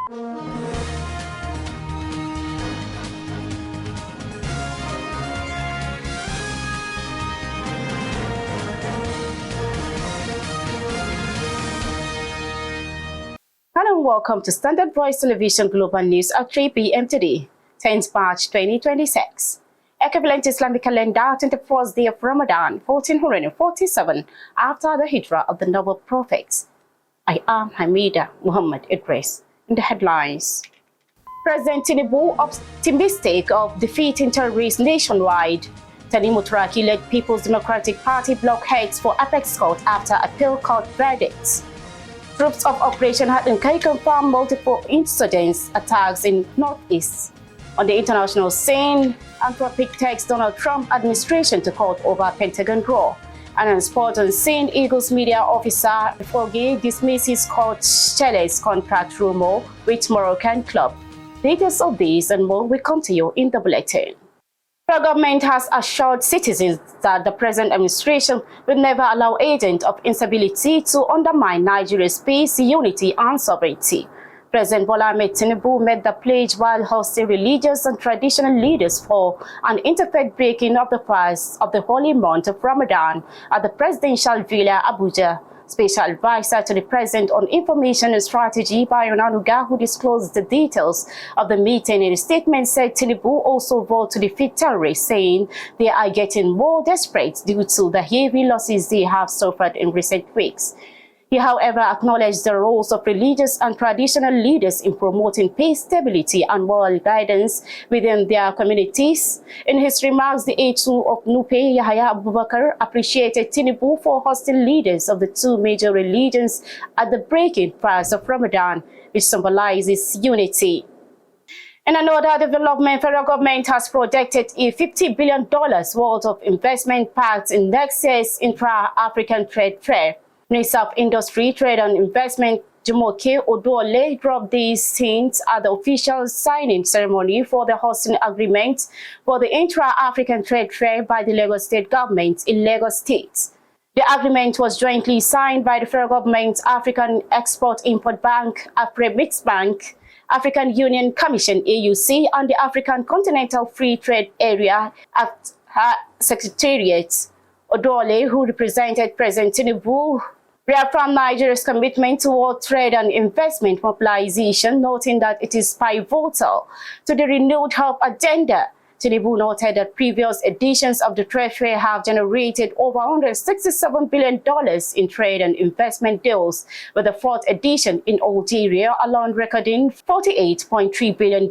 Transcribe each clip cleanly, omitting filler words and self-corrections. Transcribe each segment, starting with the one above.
Hello and welcome to Standard Voice Television Global News at 3 p.m. today, 10th March 2026. Equivalent Islamic calendar, 24th day of Ramadan, 1447, after the Hijrah of the noble prophets. I am Hamida Muhammad Idris. In the headlines, President Tinubu optimistic of defeating terrorists nationwide. Tani Mutaraki-led People's Democratic Party BLOC heads for apex court after appeal court verdicts. Troops of Operation Hatlinkai confirm multiple incidents attacks in Northeast. On the international scene, Anthropic takes Donald Trump administration to court over Pentagon draw. And on sport on scene, Eagles media officer Foge dismisses Coach Cheles contract rumor with Moroccan club. Details of these and more will come to you in the bulletin. The government has assured citizens that the present administration will never allow agents of instability to undermine Nigeria's peace, unity, and sovereignty. President Bola Ahmed Tinubu made the pledge while hosting religious and traditional leaders for an interfaith breaking of the fast of the holy month of Ramadan at the Presidential Villa, Abuja. Special advisor to the President on Information and Strategy, Bayo Nanuga, who disclosed the details of the meeting in a statement, said Tinubu also vowed to defeat terrorists, saying they are getting more desperate due to the heavy losses they have suffered in recent weeks. He, however, acknowledged the roles of religious and traditional leaders in promoting peace, stability, and moral guidance within their communities. In his remarks, the A2 of Nupe, Yahya Abubakar, appreciated Tinubu for hosting leaders of the two major religions at the breaking fast of Ramadan, which symbolizes unity. In another development, federal government has projected a $50 billion worth of investment pact in next year's intra-African trade fair. Minister of Industry, Trade and Investment Jumoke Oduole dropped these hints at the official signing ceremony for the hosting agreement for the intra-African trade fair by the Lagos State government in Lagos State. The agreement was jointly signed by the federal government, African Export-Import Bank, Afremix Bank, African Union Commission (AUC), and the African Continental Free Trade Area at her Secretariat. Oduole, who represented President Tinubu, reaffirmed Nigeria's commitment toward trade and investment mobilization, noting that it is pivotal to the renewed hope agenda. Tinubu noted that previous editions of the trade fair have generated over $167 billion in trade and investment deals, with the fourth edition in Algeria alone recording $48.3 billion.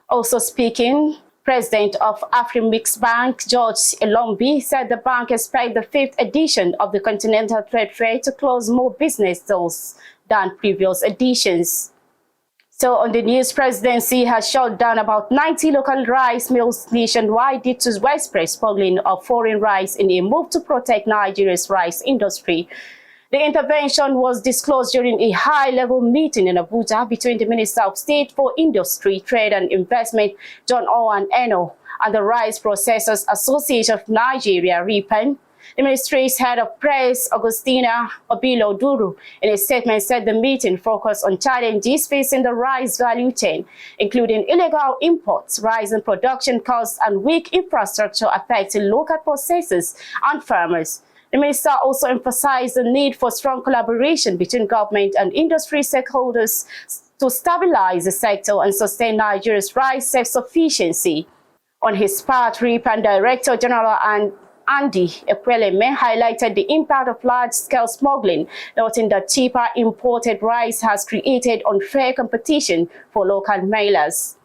Also speaking, President of Afremix Bank, George Elombi, said the bank expects the fifth edition of the Continental Trade Fair to close more business deals than previous editions. So on the news, presidency has shut down about 90 local rice mills nationwide due to widespread smuggling of foreign rice in a move to protect Nigeria's rice industry. The intervention was disclosed during a high-level meeting in Abuja between the Minister of State for Industry, Trade and Investment, John Owan Eno, and the Rice Processors Association of Nigeria, RIPAN. The ministry's head of press, Augustina Obilo Duru, in a statement said the meeting focused on challenges facing the rice value chain, including illegal imports, rising production costs, and weak infrastructure affecting local processors and farmers. The minister also emphasized the need for strong collaboration between government and industry stakeholders to stabilize the sector and sustain Nigeria's rice self-sufficiency. On his part, RIPAN Director General Andy Ekweleme highlighted the impact of large-scale smuggling, noting that cheaper imported rice has created unfair competition for local mailers.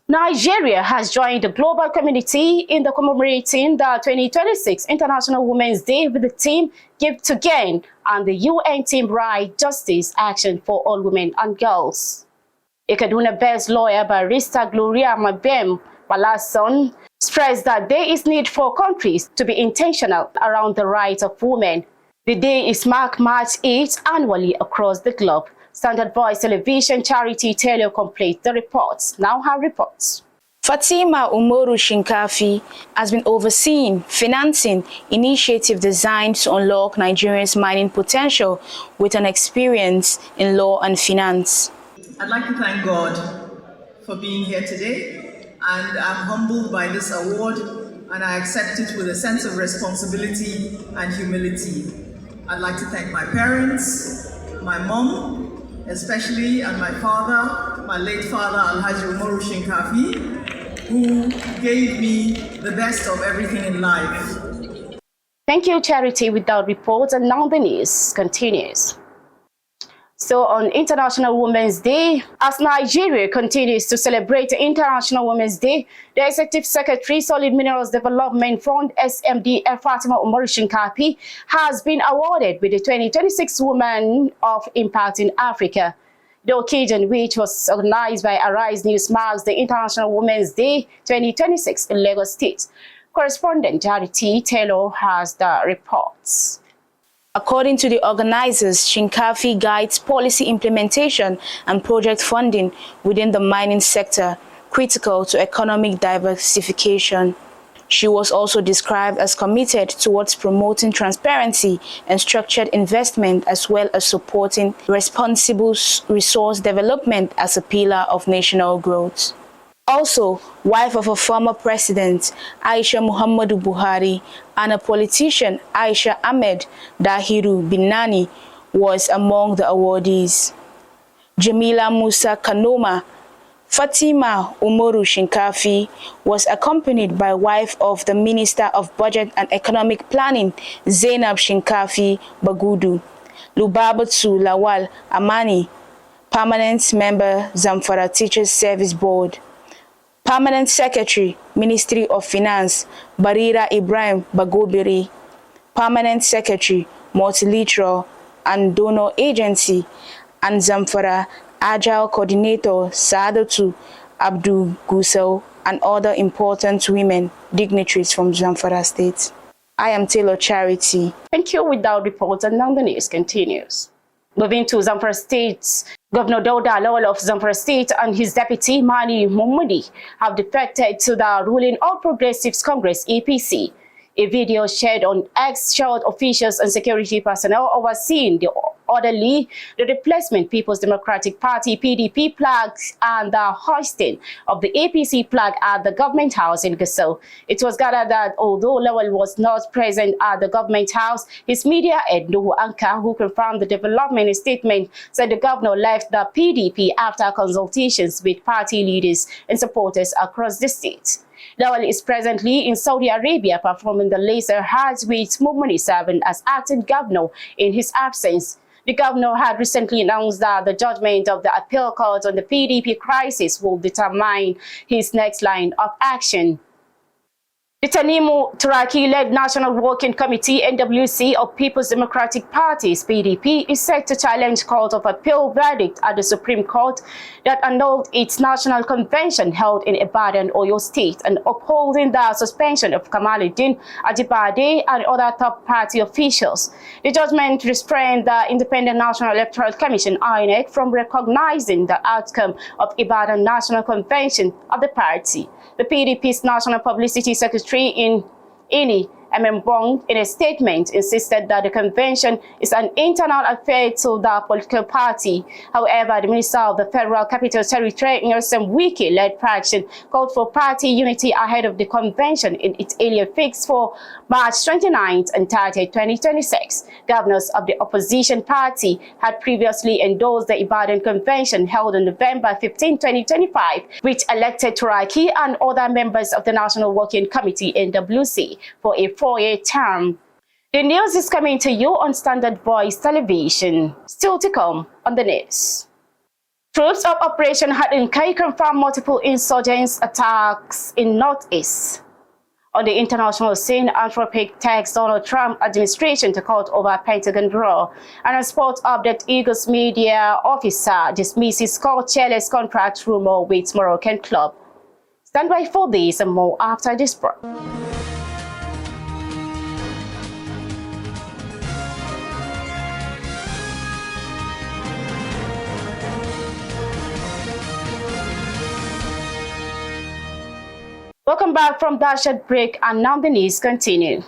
Nigeria has joined the global community in the commemorating the 2026 International Women's Day with the theme Give to Gain and the UN Team Right Justice Action for All Women and Girls. A Kaduna-based lawyer, Barrister Gloria Mabem Palason, stressed that there is need for countries to be intentional around the rights of women. The day is marked March 8th annually across the globe. Standard Voice Television charity Taylor completes the reports. Now her reports. Fatima Umoru Shinkafi has been overseeing financing initiative designed to unlock Nigeria's mining potential with an experience in law and finance. I'd like to thank God for being here today, and I'm humbled by this award, and I accept it with a sense of responsibility and humility. I'd like to thank my parents, my mom, especially, and my father, my late father, Alhaji Umaru Shinkafi, who gave me the best of everything in life. Thank you, Charity. Without reports, and now the news continues. So on International Women's Day, as Nigeria continues to celebrate International Women's Day, the Executive Secretary, Solid Minerals Development Fund, SMD, Fatima Umaru Shinkafi, has been awarded with the 2026 Woman of Impact in Africa. The occasion, which was organized by Arise News, marks the International Women's Day 2026 in Lagos State. Correspondent Charity Taylor has the reports. According to the organizers, Shinkafi guides policy implementation and project funding within the mining sector, critical to economic diversification. She was also described as committed towards promoting transparency and structured investment, as well as supporting responsible resource development as a pillar of national growth. Also, wife of a former president, Aisha Muhammadu Buhari, and a politician, Aisha Ahmed Dahiru Binani, was among the awardees. Jamila Musa Kanoma, Fatima Umaru Shinkafi, was accompanied by wife of the Minister of Budget and Economic Planning, Zainab Shinkafi Bagudu, Lubabatu Lawal Amani, permanent member, Zamfara Teachers Service Board. Permanent Secretary, Ministry of Finance, Barira Ibrahim Bagobiri. Permanent Secretary, Multilateral and Donor Agency, and Zamfara Agile Coordinator, Saadatu Abdul Gusel, and other important women dignitaries from Zamfara State. I am Taylor Charity. Thank you. Without reports, and now the news continues. Moving to Zamfara State, Governor Dauda Lawal of Zamfara State and his deputy Mani Muhammadi have defected to the ruling All Progressives Congress APC. A video shared on X showed officials and security personnel overseeing the orderly, the replacement People's Democratic Party PDP flags and the hoisting of the APC flag at the government house in Gusau. It was gathered that although Lawal was not present at the government house, his media head Nuhu Anka, who confirmed the development in a statement, said the governor left the PDP after consultations with party leaders and supporters across the state. Lawal is presently in Saudi Arabia performing the Laser Hajj, with Muhammadi serving as acting governor in his absence. The governor had recently announced that the judgment of the appeal court on the PDP crisis will determine his next line of action. The Tanimu Turaki-led National Working Committee (NWC) of People's Democratic Parties (PDP) is set to challenge Court of Appeal verdict at the Supreme Court that annulled its national convention held in Ibadan, Oyo State, and upholding the suspension of Kamaluddin Ajibade and other top party officials. The judgment restrained the Independent National Electoral Commission (INEC) from recognizing the outcome of Ibadan National Convention of the party. The PDP's National Publicity Secretary in Ini, Bong, in a statement, insisted that the convention is an internal affair to the political party. However, the Minister of the Federal Capital Territory, Nyesom Wike-led faction, called for party unity ahead of the convention in its earlier fix for March 29th and 30th, 2026. Governors of the opposition party had previously endorsed the Ibadan Convention held on November 15, 2025, which elected Turaki and other members of the National Working Committee (NWC) for a 4-year term. The news is coming to you on Standard Voice Television. Still to come on the news. Troops of Operation Hadinkai confirmed multiple insurgents attacks in Northeast. On the international scene, Anthropic tags Donald Trump administration to court over Pentagon draw. And a sports update, Eagles media officer dismisses carteless contract rumor with Moroccan club. Stand by for this and more after this break. Welcome back from that short break, and now the news continue.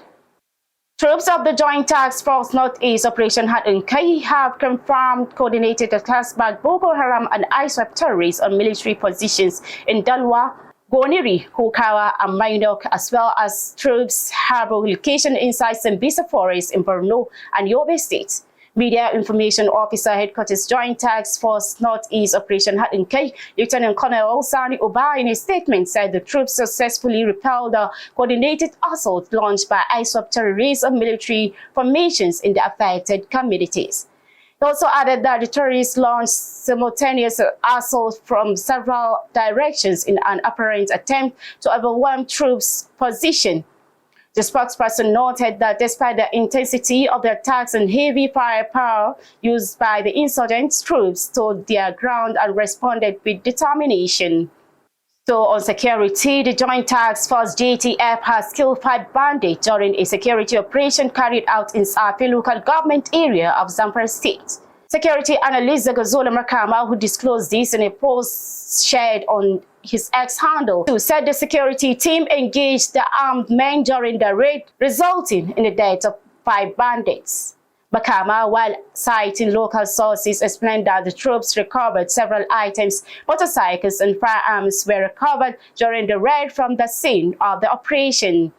Troops of the Joint Task Force Northeast Operation Hat-and-Kay have confirmed coordinated attacks by Boko Haram and ISWAP terrorists on military positions in Dalwa, Goniri, Hukawa, and Mainok, as well as troops have location inside Sambisa Forest in Borno and Yobe State. Media Information Officer Headquarters Joint Task Force Northeast Operation Hat-and-Kay, Lieutenant Colonel Sani Oba, in a statement said the troops successfully repelled the coordinated assault launched by ISWAP terrorists on military formations in the affected communities. He also added that the terrorists launched simultaneous assaults from several directions in an apparent attempt to overwhelm troops' position. The spokesperson noted that despite the intensity of the attacks and heavy firepower used by the insurgent, troops stood their ground and responded with determination. So on security, the Joint Task Force JTF has killed 5 bandits during a security operation carried out in Svtv local government area of Zamfara State. Security analyst Zagazola Makama, who disclosed this in a post shared on his ex-handle, who said the security team engaged the armed men during the raid, resulting in the death of 5 bandits. Makama, while citing local sources, explained that the troops recovered several items, motorcycles and firearms were recovered during the raid from the scene of the operation.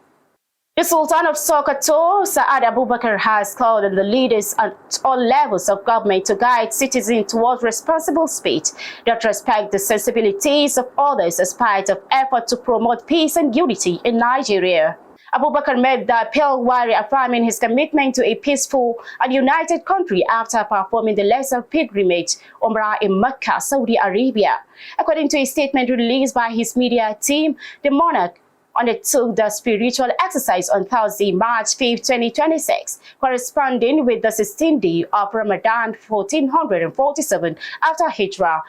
The Sultan of Sokoto, Saad Abubakar, has called on the leaders at all levels of government to guide citizens towards responsible speech that respect the sensibilities of others as part of effort to promote peace and unity in Nigeria. Abubakar made the appeal while reaffirming his commitment to a peaceful and united country after performing the lesser pilgrimage Umrah in Mecca, Saudi Arabia. According to a statement released by his media team, the monarch undertook the spiritual exercise on Thursday, March 5, 2026, corresponding with the 16th day of Ramadan 1447 after Hijrah.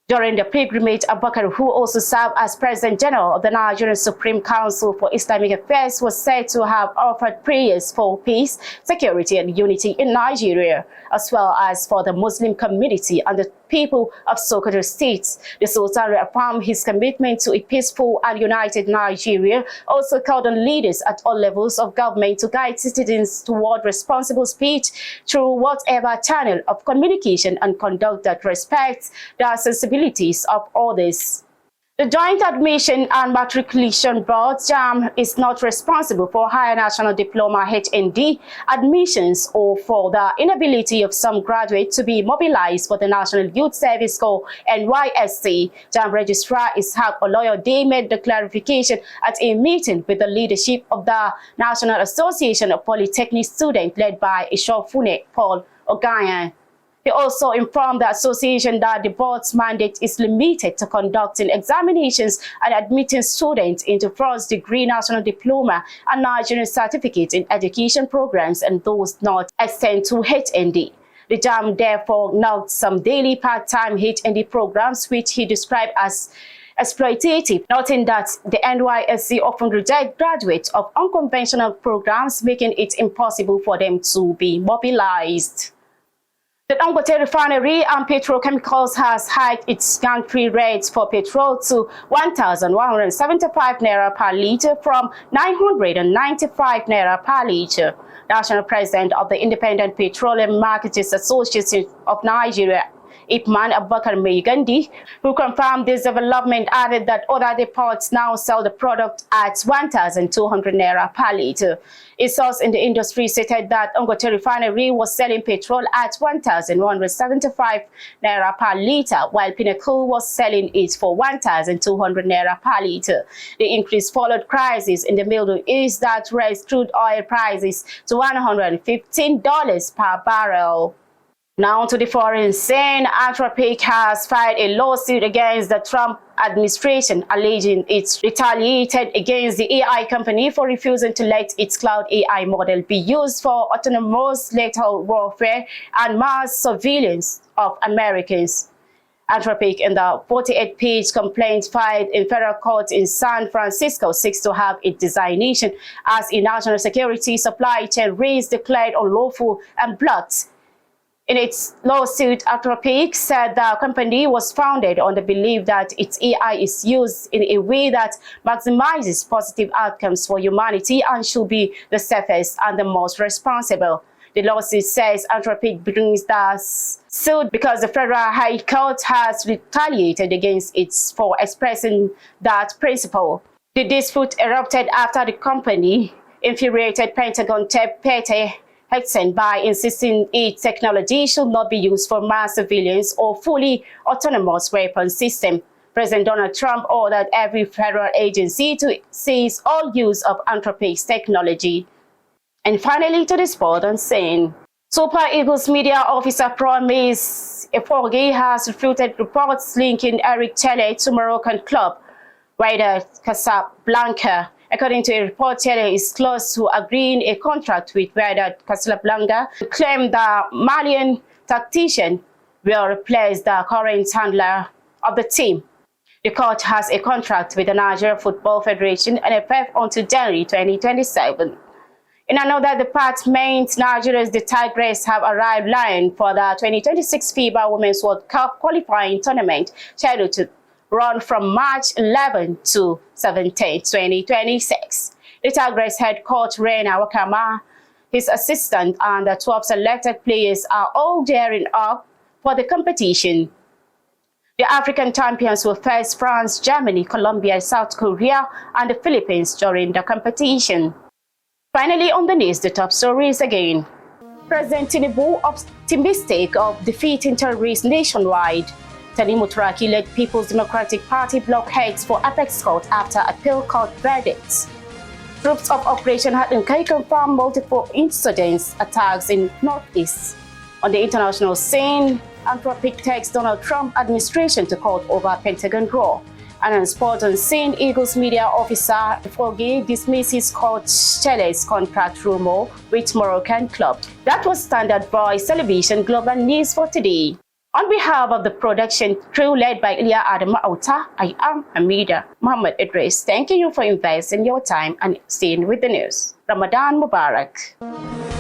During the pilgrimage, Abubakar, who also served as President General of the Nigerian Supreme Council for Islamic Affairs, was said to have offered prayers for peace, security, and unity in Nigeria, as well as for the Muslim community and the people of Sokoto State. The Sultan reaffirmed his commitment to a peaceful and united Nigeria, also called on leaders at all levels of government to guide citizens toward responsible speech through whatever channel of communication and conduct that respects the sensibilities of others. The Joint Admission and Matriculation Board, JAMB, is not responsible for Higher National Diploma (HND) admissions or for the inability of some graduates to be mobilized for the National Youth Service Corps (NYSC). JAMB Registrar Ishaq Oloyode made the clarification at a meeting with the leadership of the National Association of Polytechnic Students led by Ishofune Paul Ogayan. He also informed the association that the board's mandate is limited to conducting examinations and admitting students into first-degree national diploma and Nigerian certificate in education programs, and those not extend to HND. The JAMB therefore notes some daily part-time HND programs, which he described as exploitative, noting that the NYSC often reject graduates of unconventional programs, making it impossible for them to be mobilized. The Dangote Refinery and Petrochemicals has hiked its gantry rates for petrol to 1,175 naira per litre from 995 naira per litre. National President of the Independent Petroleum Marketers Association of Nigeria, Ipman Abubakar Meigandi, who confirmed this development, added that other depots now sell the product at 1,200 naira per litre. A source in the industry stated that Dangote Refinery was selling petrol at 1,175 naira per litre, while Pinnacle was selling it for 1,200 naira per litre. The increase followed crisis in the Middle East that raised crude oil prices to $115 per barrel. Now to the foreign scene, APPELLATE has filed a lawsuit against the Trump administration, alleging it's retaliated against the AI company for refusing to let its cloud AI model be used for autonomous lethal warfare and mass surveillance of Americans. APPELLATE, in the 48-page complaint filed in federal court in San Francisco, seeks to have its designation as a national security supply chain risk declared unlawful and blocked In its lawsuit, Anthropic said the company was founded on the belief that its AI is used in a way that maximizes positive outcomes for humanity and should be the safest and the most responsible. The lawsuit says Anthropic brings the suit because the Federal High Court has retaliated against it for expressing that principle. The dispute erupted after the company infuriated Pentagon Pete Hegseth by insisting its technology should not be used for mass surveillance or fully autonomous weapon system. President Donald Trump ordered every federal agency to cease all use of Anthropic's technology. And finally, to the sport on scene. Super Eagles media officer Promise Svtv has refuted reports linking Eric Chelle to Moroccan club Wydad Casablanca. According to a report, Chelle is close to agreeing a contract with Wydad Casablanca to claim the Malian tactician will replace the current handler of the team. The court has a contract with the Nigeria Football Federation NFF until January 2027. In another department, Nigeria's the Tigers have arrived live for the 2026 FIBA Women's World Cup qualifying tournament scheduled to run from March 11 to 17, 2026. The Tigers head coach Reina Wakama, his assistant, and the 12 selected players are all gearing up for the competition. The African champions will face France, Germany, Colombia, South Korea, and the Philippines during the competition. Finally, on the news, the top stories again. President Tinubu optimistic of defeating terrorists nationwide. Tanimu Turaki led People's Democratic Party BLOC heads for Apex Court after appeal court verdicts. Troops of Operation Hatnkai confirmed multiple incidents attacks in Northeast. On the international scene, Anthropic takes Donald Trump administration to court over Pentagon draw. And on sport on scene, Eagles media officer Svtv dismisses coach Chelle's contract rumor with Moroccan club. That was Standard Voice Television Global News for today. On behalf of the production crew led by Ilya Adam Auta, I am Hamida Muhammad Idris. Thank you for investing your time and staying with the news. Ramadan Mubarak.